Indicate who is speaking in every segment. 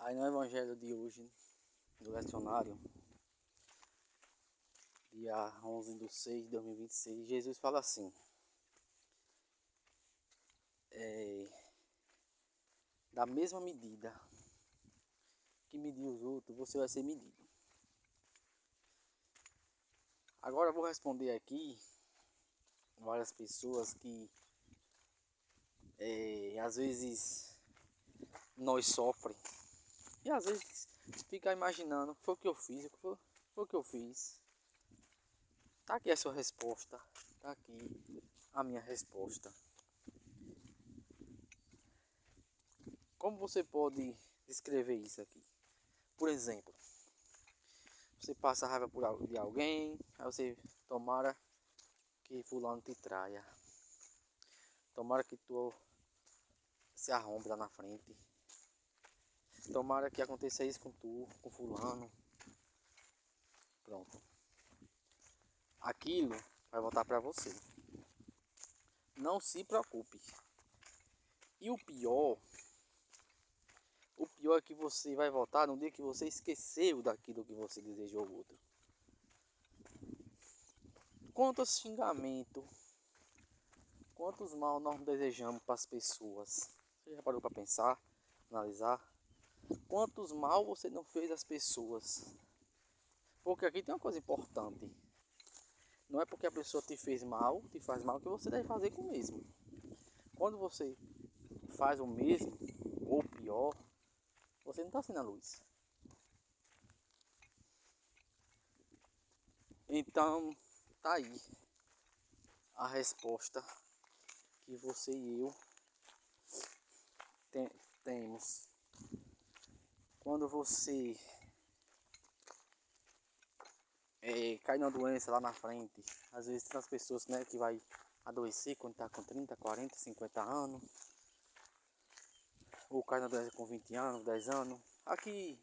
Speaker 1: Aí no evangelho de hoje, do lecionário, dia 11/6/2026, Jesus fala assim: da mesma medida que medir os outros, você vai ser medido. Agora eu vou responder aqui várias pessoas que às vezes nós sofrem e às vezes fica imaginando, foi o que eu fiz, foi o que eu fiz. Tá aqui a sua resposta, tá aqui a minha resposta. Como você pode descrever isso aqui? Por exemplo, você passa raiva de alguém, aí você tomara que fulano te traia. Tomara que tu se arrombe lá na frente. Tomara que aconteça isso com tu, com fulano. Pronto. Aquilo vai voltar para você. Não se preocupe. E o pior é que você vai voltar no dia que você esqueceu daquilo que você desejou ao outro. Quantos xingamentos, quantos mal nós desejamos para as pessoas? Você já parou para pensar, analisar? Quantos mal você não fez às pessoas? Porque aqui tem uma coisa importante. Não é porque a pessoa te faz mal que você deve fazer com o mesmo. Quando você faz o mesmo, ou pior, você não está sendo a luz. Então, tá aí a resposta que você e eu temos. Quando você cai numa doença lá na frente, às vezes tem as pessoas, né, que vai adoecer quando está com 30, 40, 50 anos, ou cai na doença com 20 anos, 10 anos. Aqui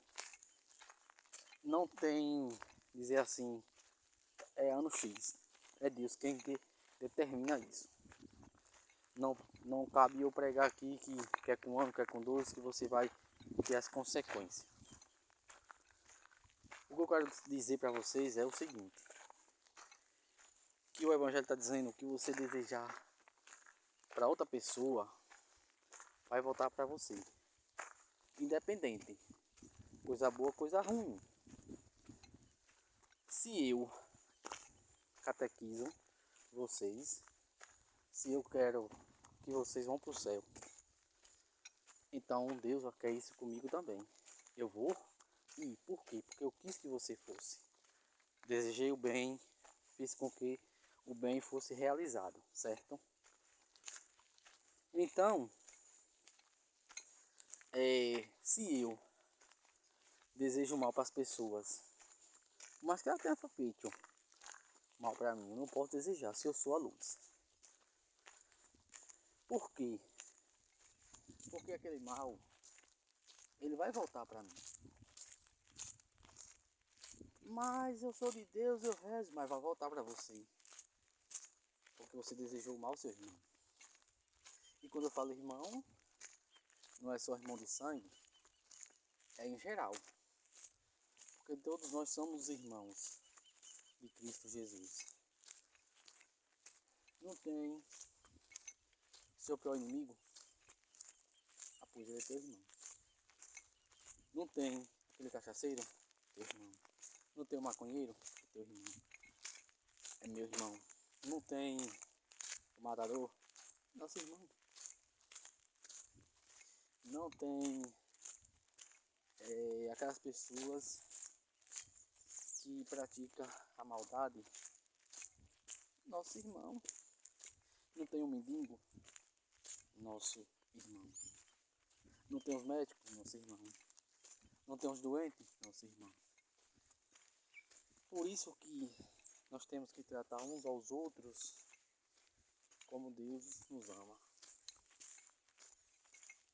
Speaker 1: não tem, dizer assim, é ano X. É Deus quem determina isso. Não cabe eu pregar aqui que é com um ano, que é com 12, que você vai ter as consequências. O que eu quero dizer para vocês é o seguinte: que o Evangelho está dizendo que você desejar para outra pessoa vai voltar para você. Independente. Coisa boa, coisa ruim. Se eu catequizo vocês, se eu quero que vocês vão para o céu, então Deus quer isso comigo também. Eu vou ir. Por quê? Porque eu quis que você fosse. Desejei o bem, fiz com que o bem fosse realizado, certo? Então, se eu desejo mal para as pessoas, mas que ela tenha feito mal para mim, eu não posso desejar se eu sou a luz. Por quê? Porque aquele mal, ele vai voltar para mim. Mas eu sou de Deus, eu rezo, mas vai voltar para você. Porque você desejou o mal ao seu irmão. E quando eu falo irmão, não é só irmão de sangue, é em geral. Porque todos nós somos irmãos de Cristo Jesus. Não tem seu pior inimigo, pois ele é teu irmão. Não tem aquele cachaceiro, teu irmão. Não tem o maconheiro, é teu irmão. É meu irmão. Não tem o matador, nosso irmão. Não tem aquelas pessoas que praticam a maldade, nosso irmão. Não tem o mendigo, nosso irmão. Não tem os médicos, nosso irmão. Não tem os doentes, nosso irmão. Por isso que nós temos que tratar uns aos outros como Deus nos ama.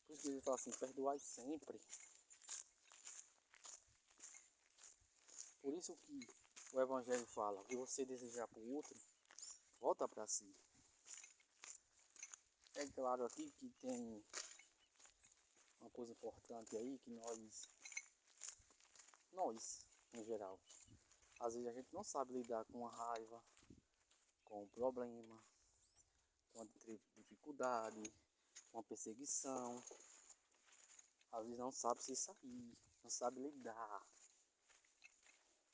Speaker 1: Por isso que ele fala assim, perdoai sempre. Por isso que o Evangelho fala, que você desejar para o outro, volta para si. É claro aqui que tem uma coisa importante aí, que nós nós, em geral. Às vezes a gente não sabe lidar com a raiva, com o problema, com a dificuldade, com a perseguição. Às vezes não sabe se sair, não sabe lidar.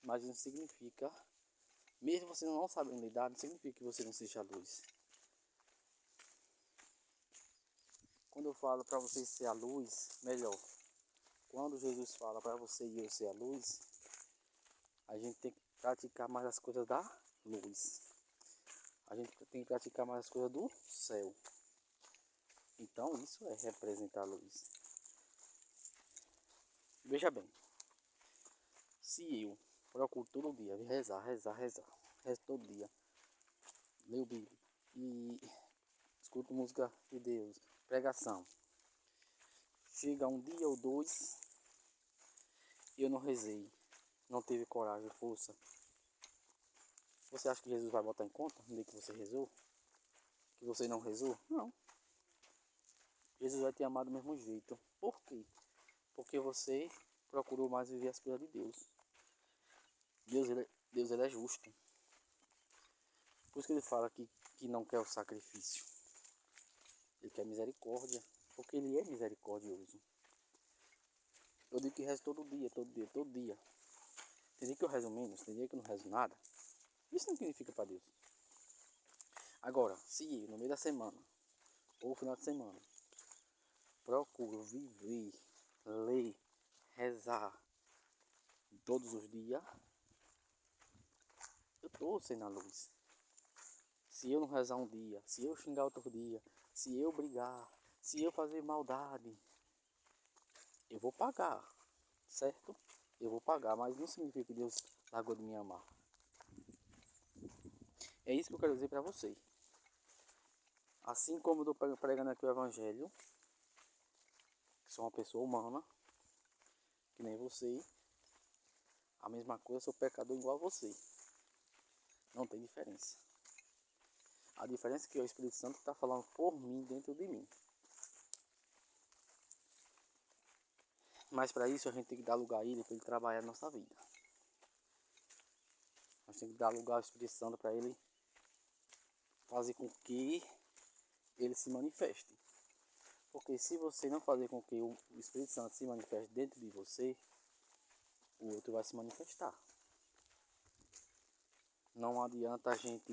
Speaker 1: Mas não significa, mesmo você não sabendo lidar, não significa que você não seja luz. Quando eu falo para você ser a luz, melhor. Quando Jesus fala para você e eu ser a luz, a gente tem que praticar mais as coisas da luz. A gente tem que praticar mais as coisas do céu. Então isso é representar a luz. Veja bem, se eu procuro todo dia rezar, rezo todo dia, leio Bíblia e escuto música de Deus, pregação, chega um dia ou dois, eu não rezei, não teve coragem, força. Você acha que Jesus vai botar em conta no dia que você rezou? Que você não rezou? Não. Jesus vai te amar do mesmo jeito. Por quê? Porque você procurou mais viver as coisas de Deus. Deus ele é justo. Por isso que ele fala que não quer o sacrifício. Ele quer misericórdia. Porque ele é misericordioso. Eu digo que rezo todo dia. Tem dia que eu rezo menos, tem dia que eu não rezo nada. Isso não significa para Deus. Agora, se eu, no meio da semana, ou final de semana, procuro viver, ler, rezar todos os dias, eu estou sendo a luz. Se eu não rezar um dia, se eu xingar outro dia, se eu brigar, se eu fazer maldade, eu vou pagar, certo? Eu vou pagar, mas não significa que Deus largou de me amar. É isso que eu quero dizer para você. Assim como eu estou pregando aqui o Evangelho, que sou uma pessoa humana, que nem você, a mesma coisa, sou pecador igual a você. Não tem diferença. A diferença é que o Espírito Santo está falando por mim, dentro de mim. Mas para isso a gente tem que dar lugar a ele, para ele trabalhar a nossa vida. Nós temos que dar lugar ao Espírito Santo para ele fazer com que ele se manifeste. Porque se você não fazer com que o Espírito Santo se manifeste dentro de você, o outro vai se manifestar. Não adianta a gente...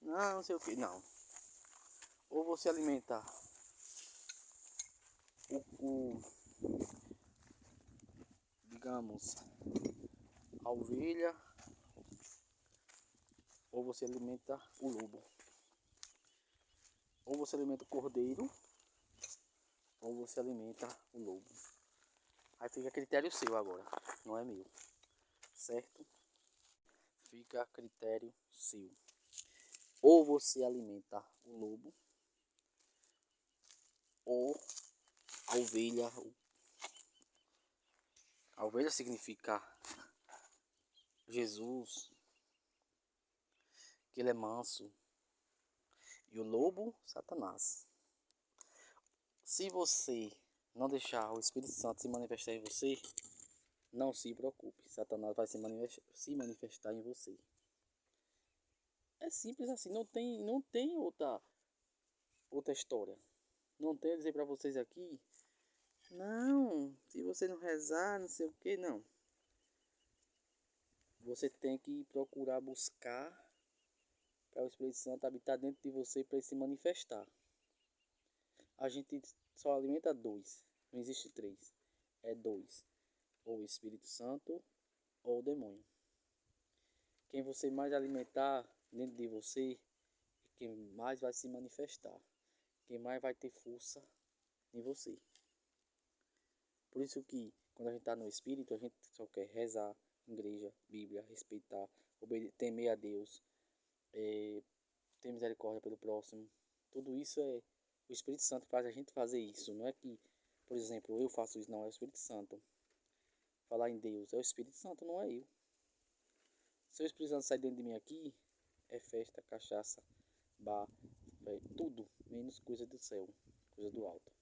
Speaker 1: não sei o que. Não. Ou você alimenta digamos, a ovelha, ou você alimenta o lobo. Ou você alimenta o cordeiro, ou você alimenta o lobo. Aí fica a critério seu agora, não é meu, certo? Fica a critério seu. Ou você alimenta o lobo, ou a ovelha. A ovelha significa Jesus, que ele é manso, e o lobo, Satanás. Se você não deixar o Espírito Santo se manifestar em você, não se preocupe, Satanás vai se manifestar em você. É simples assim, não tem outra história. Não tenho a dizer para vocês aqui, não, se você não rezar, não sei o que, não. Você tem que procurar buscar para o Espírito Santo habitar dentro de você para ele se manifestar. A gente só alimenta dois, não existe três, é dois. Ou o Espírito Santo ou o demônio. Quem você mais alimentar dentro de você, quem mais vai se manifestar, quem mais vai ter força em você. Por isso que quando a gente está no Espírito, a gente só quer rezar, igreja, Bíblia, respeitar, temer a Deus, ter misericórdia pelo próximo. Tudo isso é o Espírito Santo que faz a gente fazer isso. Não é que, por exemplo, eu faço isso, não, é o Espírito Santo. Falar em Deus é o Espírito Santo, não é eu. Se o Espírito Santo sair dentro de mim aqui, é festa, cachaça, bar, tudo, menos coisa do céu, coisa do alto.